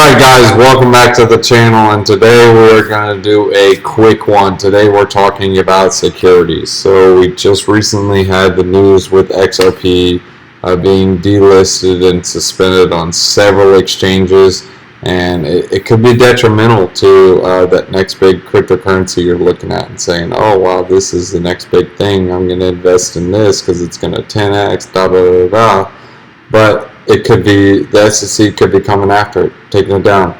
Alright guys, welcome back to the channel, and today we're going to do a quick one. Today we're talking about securities. So we just recently had the news with XRP being delisted and suspended on several exchanges, and it could be detrimental to that next big cryptocurrency you're looking at and saying, oh wow, this is the next big thing, I'm going to invest in this because it's going to 10x, da da da da. But it could be, the SEC could be coming after it, taking it down.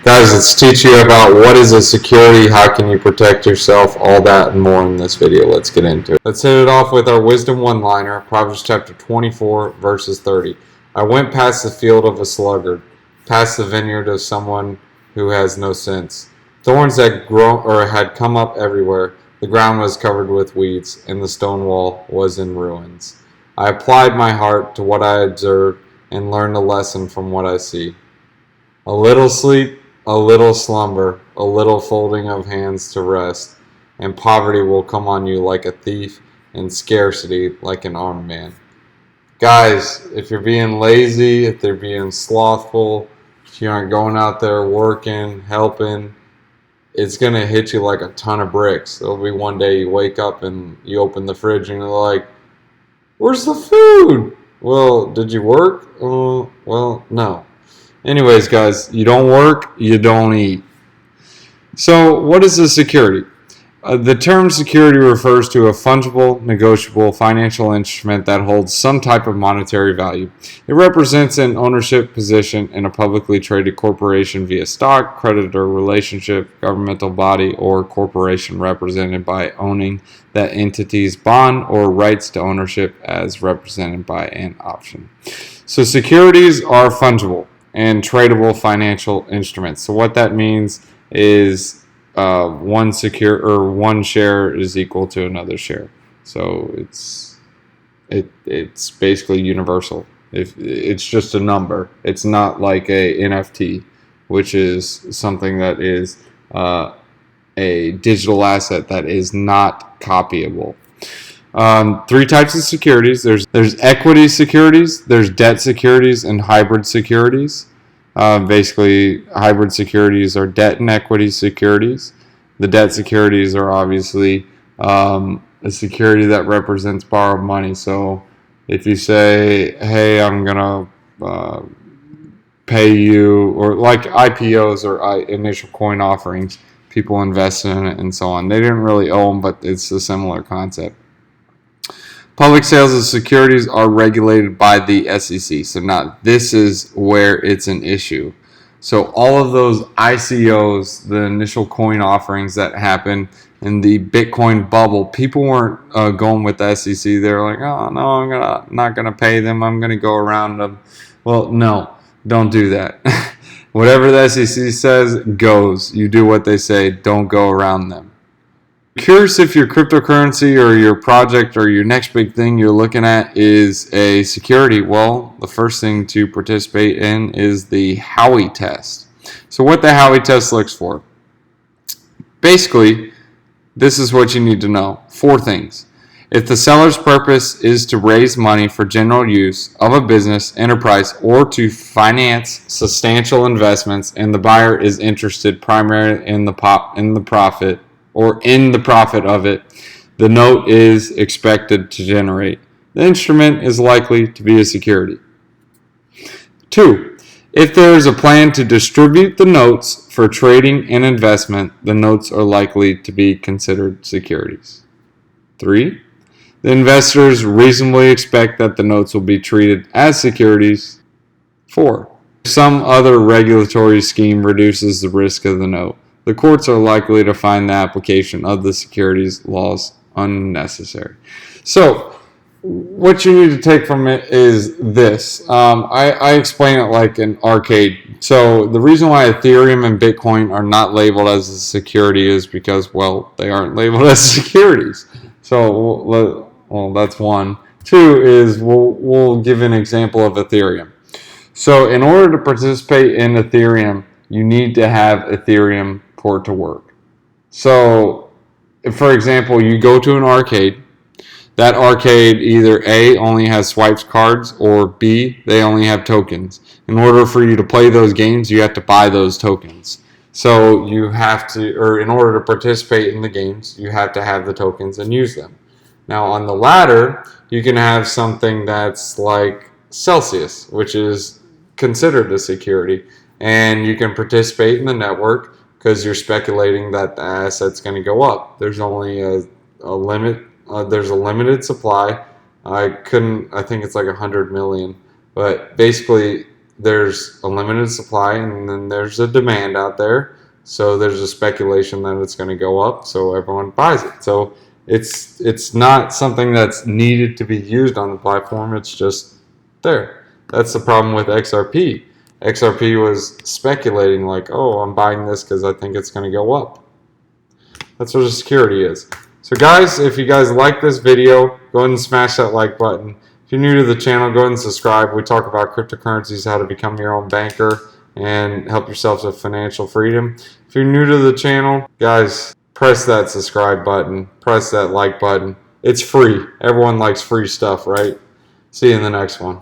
Guys, let's teach you about what is a security, how can you protect yourself, all that and more in this video. Let's get into it. Let's hit it off with our wisdom one-liner, Proverbs chapter 24, verses 30. I went past the field of a sluggard, past the vineyard of someone who has no sense. Thorns had come up everywhere. The ground was covered with weeds, and the stone wall was in ruins. I applied my heart to what I observed and learned a lesson from what I see. A little sleep, a little slumber, a little folding of hands to rest, and poverty will come on you like a thief, and scarcity like an armed man. Guys, if you're being lazy, if you're being slothful, if you aren't going out there working, helping, it's going to hit you like a ton of bricks. There'll be one day you wake up and you open the fridge and you're like, where's the food? Well, did you work? Well, no. Anyways, guys, you don't work, you don't eat. So, what is a security? The term security refers to a fungible, negotiable financial instrument that holds some type of monetary value. It represents an ownership position in a publicly traded corporation via stock, creditor relationship, governmental body, or corporation represented by owning that entity's bond or rights to ownership as represented by an option. So securities are fungible and tradable financial instruments. So what that means is one share is equal to another share. So it's basically universal. If it's just a number, it's not like a NFT, which is something that is a digital asset that is not copyable. Three types of securities. There's equity securities, there's debt securities, and hybrid securities. Basically, hybrid securities are debt and equity securities. The debt securities are obviously a security that represents borrowed money. So if you say, hey, I'm going to pay you, or like IPOs or initial coin offerings, people invest in it and so on. They didn't really owe them, but it's a similar concept. Public sales of securities are regulated by the SEC. So now this is where it's an issue. So all of those ICOs, the initial coin offerings that happened in the Bitcoin bubble, people weren't going with the SEC. They're like, oh no, I'm not gonna pay them. I'm gonna go around them. Well, no, don't do that. Whatever the SEC says goes. You do what they say. Don't go around them. Curious if your cryptocurrency or your project or your next big thing you're looking at is a security. Well, the first thing to participate in is the Howie Test. So what the Howie Test looks for. Basically, this is what you need to know. 4 things. If the seller's purpose is to raise money for general use of a business, enterprise, or to finance substantial investments, and the buyer is interested primarily in the profit of it, the note is expected to generate. The instrument is likely to be a security. 2. If there is a plan to distribute the notes for trading and investment, the notes are likely to be considered securities. 3. The investors reasonably expect that the notes will be treated as securities. 4. If some other regulatory scheme reduces the risk of the note, the courts are likely to find the application of the securities laws unnecessary. So, what you need to take from it is this. I explain it like an arcade. So, the reason why Ethereum and Bitcoin are not labeled as a security is because, well, they aren't labeled as securities. So, well, that's one. 2 is we'll give an example of Ethereum. So, in order to participate in Ethereum, you need to have Ethereum for it to work. So, for example, you go to an arcade, that arcade either A, only has swipes cards, or B, they only have tokens. In order for you to play those games, you have to buy those tokens. So you have to, or in order to participate in the games, you have to have the tokens and use them. Now on the ladder, you can have something that's like Celsius, which is considered a security, and you can participate in the network because you're speculating that the asset's going to go up. There's only a limit. There's a limited supply. I think it's like 100 million, but basically there's a limited supply, and then there's a demand out there. So there's a speculation that it's going to go up, so everyone buys it. So it's not something that's needed to be used on the platform. It's just there. That's the problem with XRP. XRP was speculating like, oh, I'm buying this because I think it's going to go up. That's what a security is. So guys, if you guys like this video, go ahead and smash that like button. If you're new to the channel, go ahead and subscribe. We talk about cryptocurrencies, how to become your own banker, and help yourself with financial freedom. If you're new to the channel, guys, press that subscribe button. Press that like button. It's free. Everyone likes free stuff, right? See you in the next one.